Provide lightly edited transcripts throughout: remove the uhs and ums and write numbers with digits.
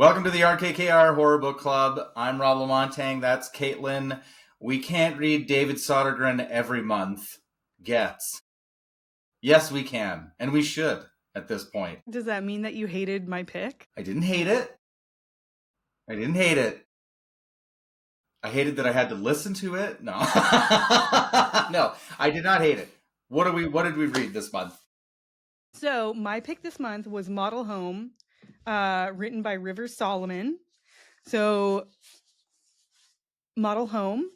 Welcome to the RKKR Horror Book Club. I'm Rob Lamontang. That's Caitlin. We can't read David Sodergren every month. Gets. Yes, we can. And we should at this point. Does that mean that you hated my pick? I didn't hate it. I hated that I had to listen to it. No. No, I did not hate it. What did we read this month? So my pick this month was Model Home, written by River Solomon. So Model Home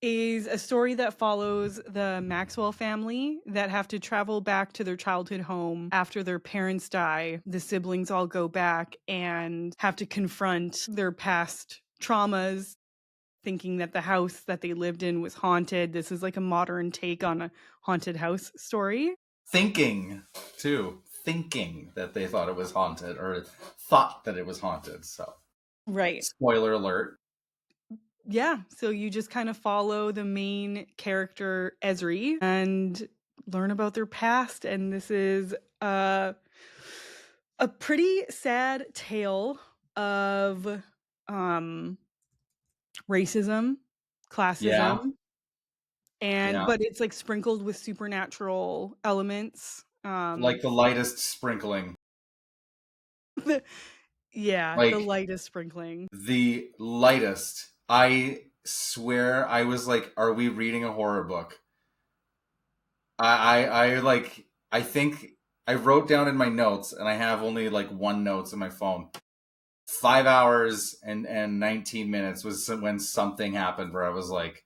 is a story that follows the Maxwell family that have to travel back to their childhood home after their parents die. The siblings all go back and have to confront their past traumas, thinking that the house that they lived in was haunted. This is like a modern take on a haunted house story. Thinking that they thought it was haunted or thought that it was haunted. So, right. Spoiler alert. Yeah. So you just kind of follow the main character, Ezri, and learn about their past. And this is a pretty sad tale of racism, classism. Yeah. But it's like sprinkled with supernatural elements. Like the lightest sprinkling. The lightest sprinkling. The lightest. I swear I was like, are we reading a horror book? I think I wrote down in my notes, and I have only like one notes in my phone. 5 hours and 19 minutes was when something happened where I was like,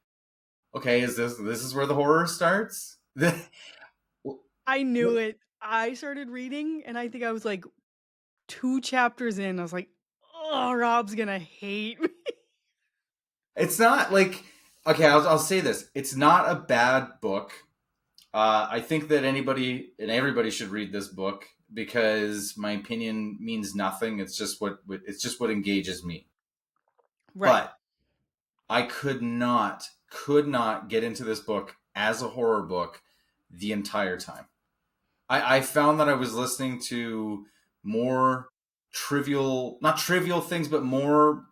okay, this is where the horror starts? I knew it. I started reading, and I think I was like 2 chapters in. I was like, oh, Rob's gonna hate me. It's not like, okay, I'll say this. It's not a bad book. I think that anybody and everybody should read this book because my opinion means nothing. It's just what engages me. Right. But I could not get into this book as a horror book the entire time. I found that I was listening to more not trivial things, but more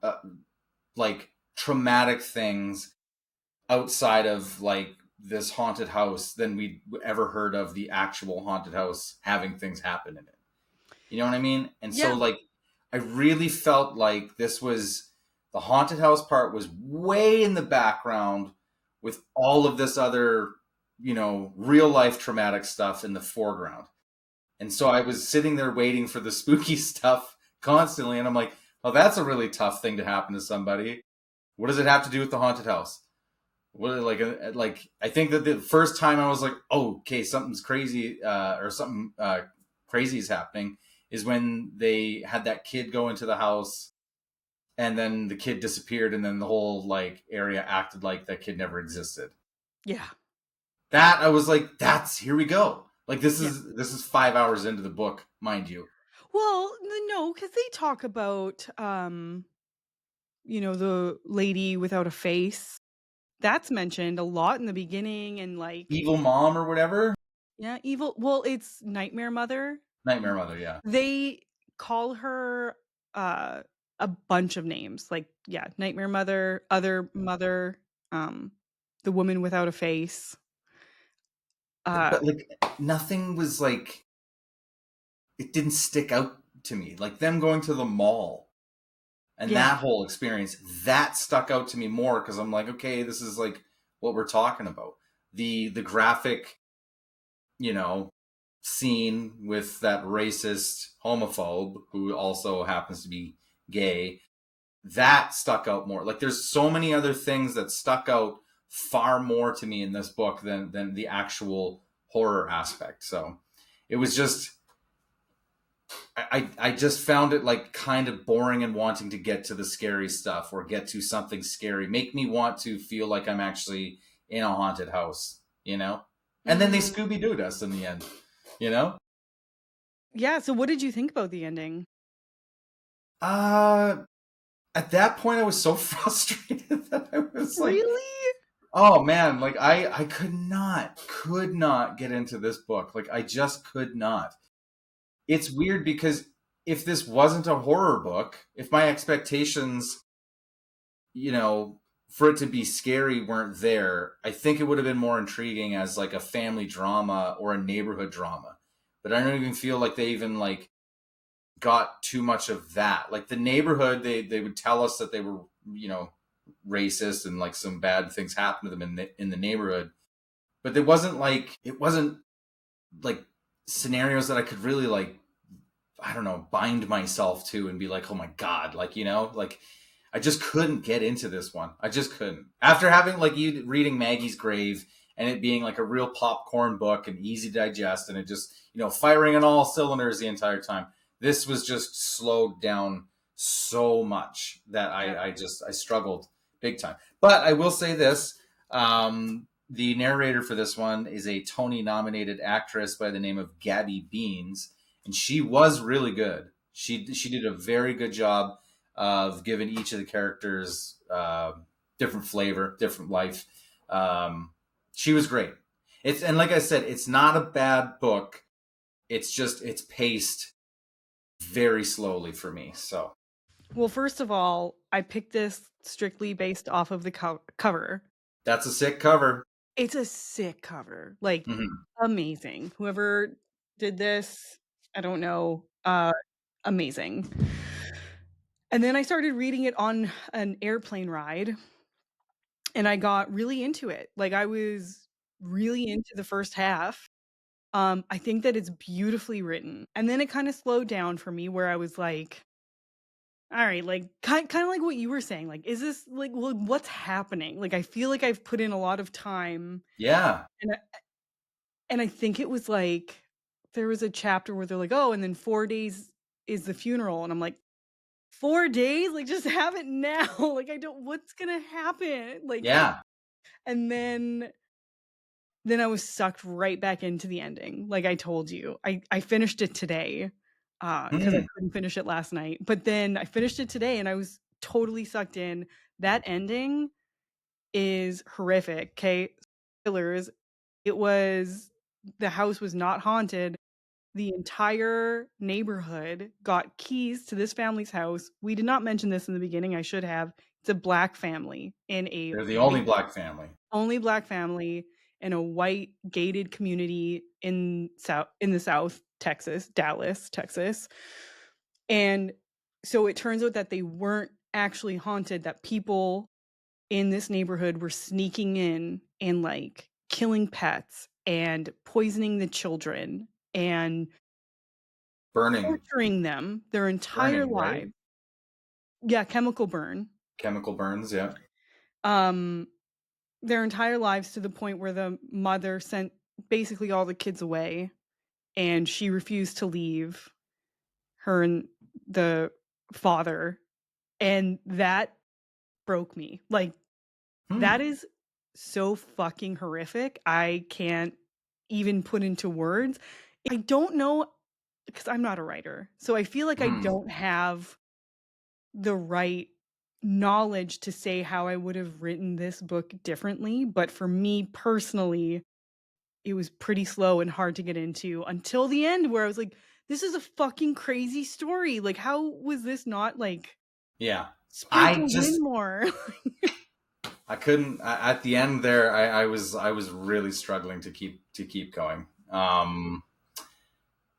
like traumatic things outside of like this haunted house than we'd ever heard of the actual haunted house having things happen in it. You know what I mean? And so like, I really felt like this was, the haunted house part was way in the background with all of this other, real life traumatic stuff in the foreground. And so I was sitting there waiting for the spooky stuff constantly. And I'm like, oh, that's a really tough thing to happen to somebody. What does it have to do with the haunted house? What, like I think that the first time I was like, oh, okay, something's crazy, or something crazy is happening, is when they had that kid go into the house, and then the kid disappeared, and then the whole like area acted like that kid never existed. Yeah, that I was like, here we go. Like this is 5 hours into the book, mind you. Well, no, because they talk about the lady without a face. That's mentioned a lot in the beginning, and like evil mom or whatever. Yeah, evil. Well, it's Nightmare Mother. Nightmare Mother, yeah. They call her a bunch of names, like Nightmare Mother, Other Mother, the woman without a face. But like nothing was like, it didn't stick out to me. Like them going to the mall and that whole experience, that stuck out to me more because I'm like, okay, this is like what we're talking about. The graphic, scene with that racist homophobe who also happens to be gay, that stuck out more. Like there's so many other things that stuck out far more to me in this book than the actual horror aspect. So it was just, I just found it like kind of boring and wanting to get to the scary stuff or get to something scary. Make me want to feel like I'm actually in a haunted house, And then they Scooby-Dooed us in the end, Yeah, so what did you think about the ending? At that point I was so frustrated that I was like, really? Oh man, like I could not get into this book. Like I just could not. It's weird because if this wasn't a horror book, if my expectations, you know, for it to be scary weren't there, I think it would have been more intriguing as like a family drama or a neighborhood drama. But I don't even feel like they even like got too much of that. Like the neighborhood, they would tell us that they were, you know, racist and like some bad things happened to them in the neighborhood. But it wasn't like scenarios that I could really like, I don't know, bind myself to and be like, oh my God, like, you know, like I just couldn't get into this one. I just couldn't. After having like you reading Maggie's Grave and it being like a real popcorn book and easy to digest and it just, you know, firing on all cylinders the entire time. This was just slowed down so much that Yeah. I struggled big time. But I will say this. The narrator for this one is a Tony nominated actress by the name of Gabby Beans, and she was really good. She did a very good job of giving each of the characters different flavor, different life. She was great. It's and like I said, it's not a bad book. It's just it's paced very slowly for me. So Well, first of all, I picked this strictly based off of the cover. that's a sick cover. It's a sick cover, like Mm-hmm. amazing. Whoever did this, I don't know, amazing. And then I started reading it on an airplane ride and I got really into it. Like I was really into the first half. I think that it's beautifully written. And then it kind of slowed down for me where I was like, all right, like kind of like what you were saying. Like, is this like well, what's happening? Like I feel like I've put in a lot of time Yeah. and I think it was like there was a chapter where they're like, "Oh, and then 4 days is the funeral." And I'm like, "4 days? Like just have it now." Like I don't what's going to happen? Like Yeah. and then I was sucked right back into the ending. Like I told you. I finished it today cuz I Mm. couldn't finish it last night. But then I finished it today and I was totally sucked in. That ending is horrific. Okay, spoilers. It was the house was not haunted. The entire neighborhood got keys to this family's house. We did not mention this in the beginning. I should have. It's a black family in a They're the white only black family. only black family in a white gated community in the South, Texas, Dallas, Texas. And so it turns out that they weren't actually haunted, that people in this neighborhood were sneaking in and like killing pets and poisoning the children and Burning. torturing them their entire Burning, right? lives. Yeah, chemical burn. Chemical burns, yeah. Um, their entire lives to the point where the mother sent basically all the kids away and she refused to leave her and the father. And that broke me. Like, that Hmm. is so fucking horrific. I can't even put into words. I don't know because I'm not a writer. So I feel like I Hmm. don't have the right knowledge to say how I would have written this book differently, but for me personally, it was pretty slow and hard to get into until the end where I was like, this is a fucking crazy story. Like, how was this not like Yeah. spread I the just wind more? I couldn't at the end there. I was really struggling to keep going.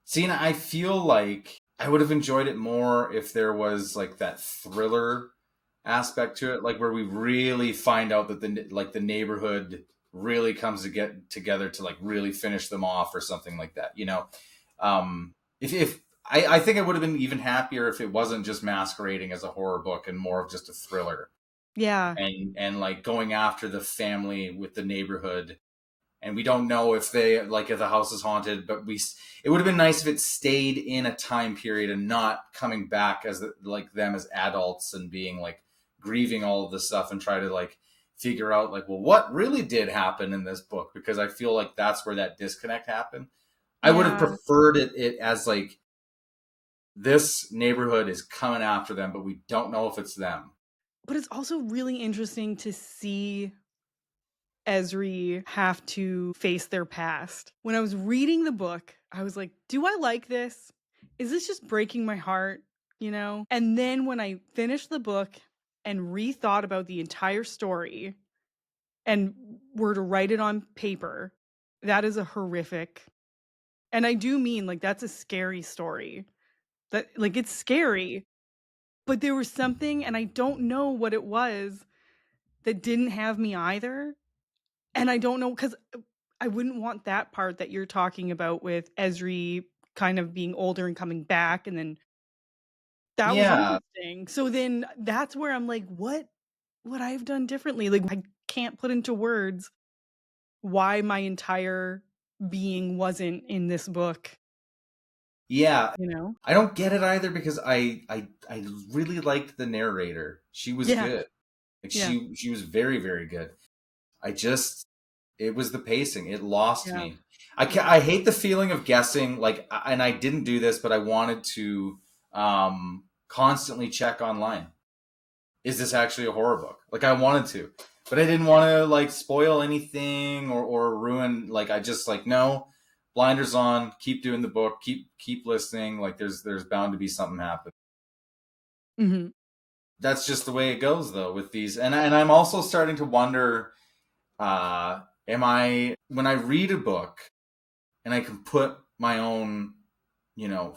See, and I feel like I would have enjoyed it more if there was like that thriller aspect to it, like where we really find out that the neighborhood really comes to get together to like really finish them off or something like that. You know, if I think I would have been even happier if it wasn't just masquerading as a horror book and more of just a thriller Yeah. and like going after the family with the neighborhood, and we don't know if they like if the house is haunted, but it would have been nice if it stayed in a time period and not coming back as like them as adults and being like grieving all of this stuff and try to like figure out like, well, what really did happen in this book, because I feel like that's where that disconnect happened. I would have Yeah. preferred it as like this neighborhood is coming after them, but we don't know if it's them. But it's also really interesting to see Esri have to face their past. When I was reading the book, I was like, do I like this? is this just breaking my heart? And then when I finished the book and rethought about the entire story and were to write it on paper, that is a horrific, and I do mean, like, that's a scary story. That, like, it's scary, but there was something, and I don't know what it was, that didn't have me either. And I don't know, 'cause I wouldn't want that part that you're talking about with Ezri kind of being older and coming back, and then that was Yeah, interesting. So then that's where I'm like, what would I have done differently? Like, I can't put into words why my entire being wasn't in this book, yeah. you know? I don't get it either because I really liked the narrator. She was Yeah, good. Like yeah, she was very very good. I just it was the pacing. It lost yeah. me. Yeah. I hate the feeling of guessing like and I didn't do this but I wanted to constantly check online. Is this actually a horror book? Like I wanted to, but I didn't want to like spoil anything or ruin. Like I just like no, blinders on. Keep doing the book. Keep listening. Like there's bound to be something happen. Mhm. That's just the way it goes though with these. And I'm also starting to wonder. Am I when I read a book and I can put my own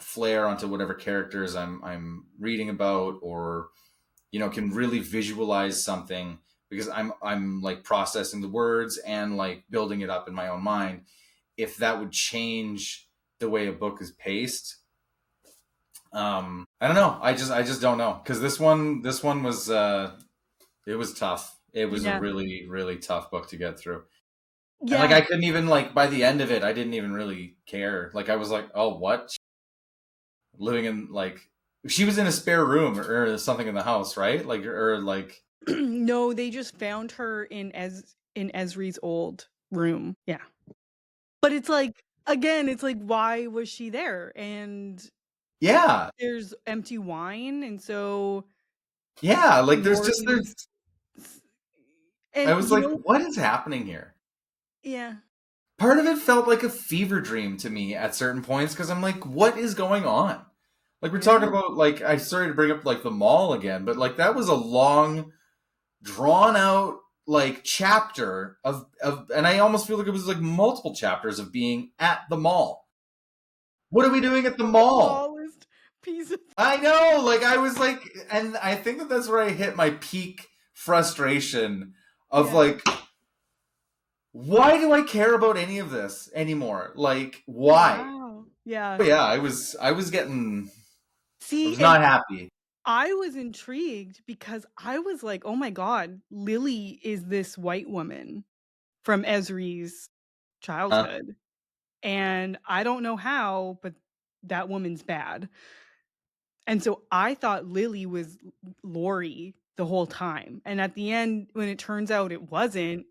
flair onto whatever characters I'm reading about or can really visualize something because I'm like processing the words and like building it up in my own mind. If that would change the way a book is paced, I don't know. I just don't know because this one was it was tough. It was a Yeah. really really tough book to get through, and like Yeah. I couldn't even like by the end of it, I didn't even really care. Like I was like, oh what, living in like she was in a spare room or something in the house, right? Like or like No, they just found her in Ezri's old room. Yeah. But it's like, again, it's like, why was she there? And yeah. there's empty wine, and so Yeah, like Lori's I and was like, what is happening here? yeah. Part of it felt like a fever dream to me at certain points because I'm like, what is going on? Like we're talking Yeah. about like I sorry to bring up like the mall again, but like that was a long, drawn out like chapter of and I almost feel like it was like multiple chapters of being at the mall. What are we doing at the mall? Smallest piece of I know, like I was like, and I think that that's where I hit my peak frustration of yeah. like why do I care about any of this anymore? Like, why? Wow. Yeah. But yeah, I was getting I See, was and not happy. I was intrigued because I was like, "Oh my god, Lily is this white woman from Ezri's Huh? childhood." And I don't know how, but that woman's bad. And so I thought Lily was Lori the whole time. And at the end, when it turns out it wasn't,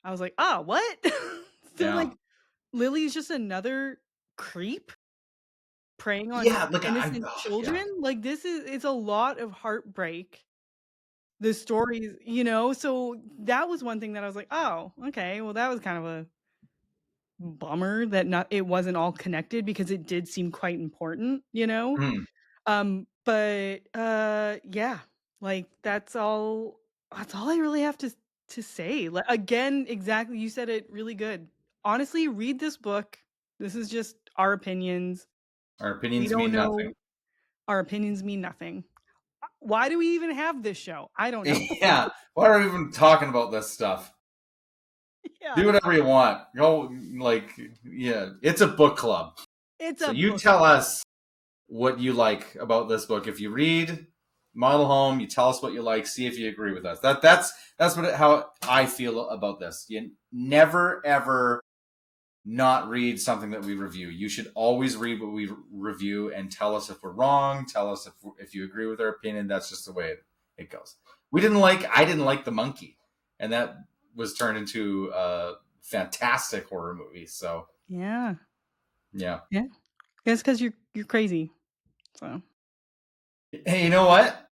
I was like, oh, what? So, Yeah. like, Lily's just another creep preying on Yeah, like innocent oh, yeah. children. Like, this is, it's a lot of heartbreak. The stories, so that was one thing that I was like, oh, okay. Well, that was kind of a bummer that not it wasn't all connected because it did seem quite important. Hmm. But yeah, like that's all I really have to say. Like, again, exactly, you said it really good. Honestly, read this book. This is just our opinions. Our We opinions don't mean nothing. know. Our opinions mean nothing. Why do we even have this show? I don't know. Yeah. Why are we even talking about this stuff? Yeah. Do whatever you want. Go like yeah. It's a book club. It's So a you book tell club. us what you like about this book. If you read Model Home, you tell us what you like. See if you agree with us. That's how I feel about this. You never ever not read something that we review. You should always read what we review and tell us if we're wrong. Tell us if you agree with our opinion. That's just the way it goes. I didn't like the monkey, and that was turned into a fantastic horror movie. So Yeah. yeah. Yeah. It's because you're crazy. So Hey, you know what?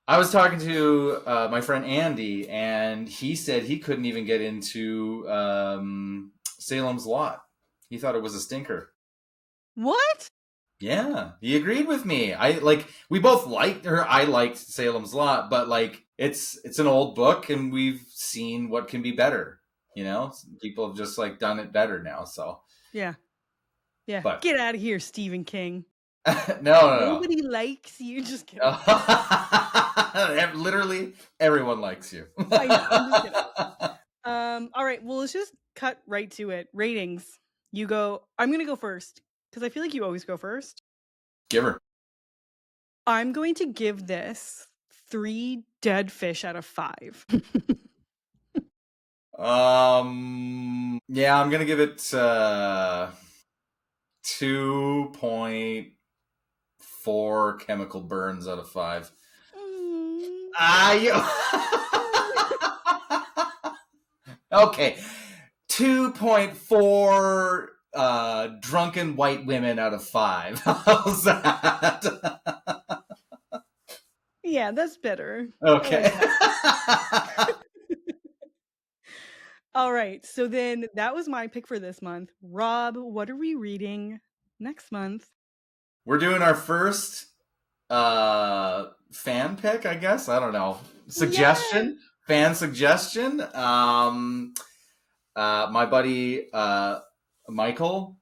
I was talking to my friend Andy, and he said he couldn't even get into Salem's Lot. He thought it was a stinker. what? Yeah, he agreed with me. I like we both liked or I liked Salem's Lot, but like it's an old book and we've seen what can be better. You know, people have just like done it better now. So, Yeah. Yeah. but Get out of here, Stephen King. no, Nobody likes you. Just kidding. no. Literally everyone likes you. I know. I'm just kidding. All right. Well, let's just cut right to it. Ratings. You go. I'm gonna go first because I feel like you always go first. Giver. I'm going to give this 3 dead fish out of 5. Yeah, I'm gonna give it 2.4 chemical burns out of 5. Mm. Ah, you. Okay, 2.4 drunken white women out of 5. How's that? Yeah, that's better. I Okay. like that. All right. So then that was my pick for this month. Rob, what are we reading next month? We're doing our first fan pick, I guess. I don't know. Yes. Suggestion, fan suggestion. My buddy Michael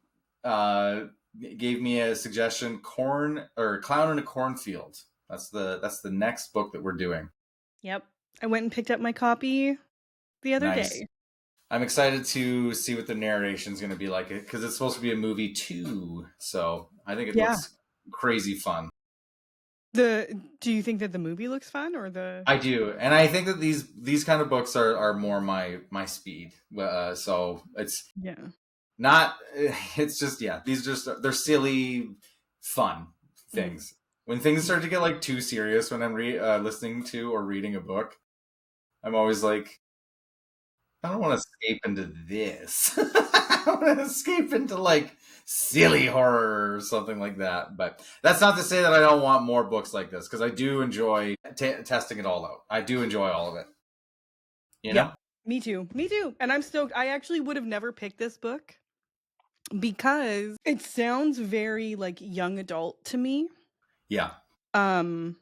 gave me a suggestion: corn or clown in a cornfield. That's the next book that we're doing. Yep. I went and picked up my copy the other Nice. day. I'm excited to see what the narration is going to be like because it's supposed to be a movie too. So I think it Yeah. looks crazy fun. Do you think that the movie looks fun or the I do, and I think that these kind of books are more my speed. So it's Yeah. not. It's just yeah. These just they're silly, fun Mm. things. When things start to get like too serious, when I'm listening to or reading a book, I'm always like, I don't want to escape into this. I want to escape into like silly horror or something like that. But that's not to say that I don't want more books like this because I do enjoy testing it all out. I do enjoy all of it. You Yep. know? Me too. Me too. And I'm stoked. I actually would have never picked this book because it sounds very like young adult to me. Yeah. Um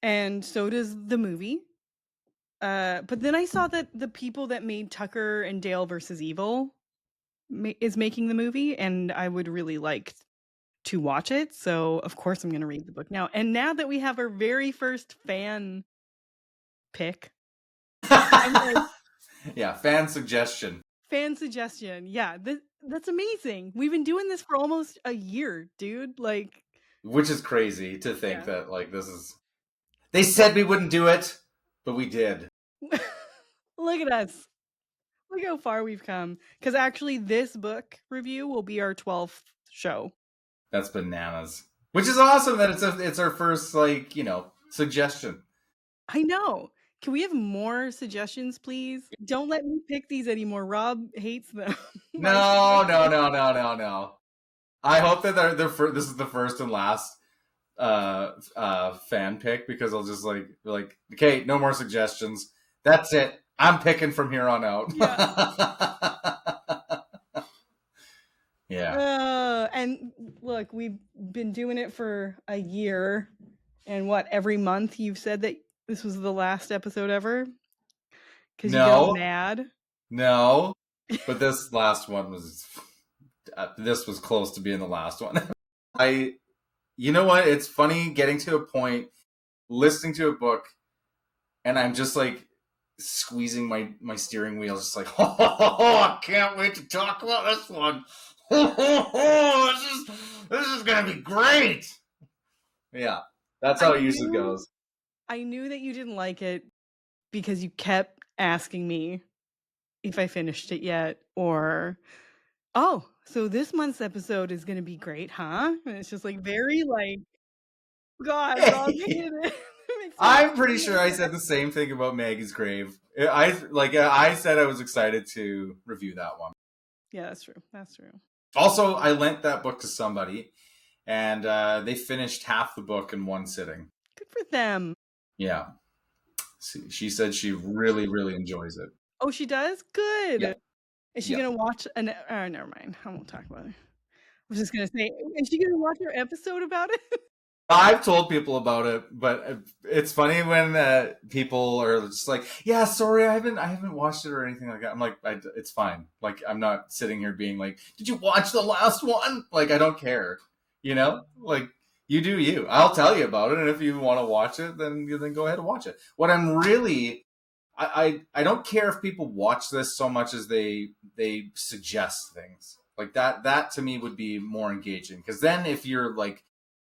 and so does the movie. But then I saw that the people that made Tucker and Dale versus Evil is making the movie, and I would really like to watch it. So of course I'm going to read the book now. And now that we have our very first fan pick, I'm like Yeah. Fan suggestion, fan suggestion. Yeah, that's amazing. We've been doing this for almost a year, dude. Like, which is crazy to think yeah. that like this is. They said we wouldn't do it, but we did. Look at us. Look how far we've come. Because actually, this book review will be our 12th show. That's bananas. Which is awesome that it's our first like suggestion. I know. Can we have more suggestions, please? Don't let me pick these anymore. Rob hates them. My No, no, suggestions. no, no, no, no. I hope that this is the first and last fan pick because I'll just like be like, okay, no more suggestions. That's it. I'm picking from here on out. Yeah. Yeah. And look, we've been doing it for a year. And what, every month you've said that this was the last episode ever? Because you get all No, mad. no. But this last one was this was close to being the last one. I you know what? It's funny getting to a point listening to a book and I'm just like squeezing my steering wheel, just like, I can't wait to talk about this one. This is gonna be great. Yeah, that's I how it usually knew goes. I knew that you didn't like it because you kept asking me if I finished it yet, or oh, so this month's episode is gonna be great, huh? And it's just like very like, God, Rob hated it. It makes me I'm pretty so sure I mad. said the same thing about Maggie's Grave. I said I was excited to review that one. Yeah, that's true. That's true. Also, I lent that book to somebody, and they finished half the book in one sitting. Good for them. Yeah, she said she really, really enjoys it. Oh, she does? Yeah, Good. Is she yeah. gonna watch an never mind. I won't talk about it. was just gonna say, is she gonna watch our episode about it? I've told people about it, but it's funny when people are just like, "Yeah, sorry, I haven't watched it or anything like that." I'm like, "It's fine. Like, I'm not sitting here being like, did you watch the last one?" Like, I don't care, Like, you do you. I'll tell you about it, and if you want to watch it, then go ahead and watch it. What I'm really I don't care if people watch this so much as they suggest things like that. That to me would be more engaging, because then if you're like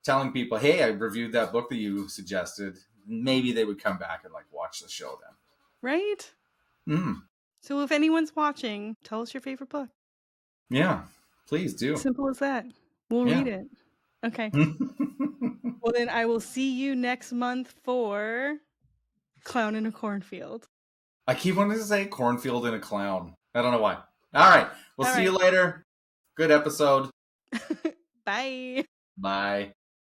telling people, "Hey, I reviewed that book that you suggested," maybe they would come back and like watch the show Right? then. So if anyone's watching, tell us your favorite book. Yeah, please do. Simple as that. We'll read Yeah. it. Okay. Well, then I will see you next month for Clown in a Cornfield. I keep wanting to say cornfield and a clown. I don't know why. All right. We'll All see you right. later. Good episode. Bye. Bye.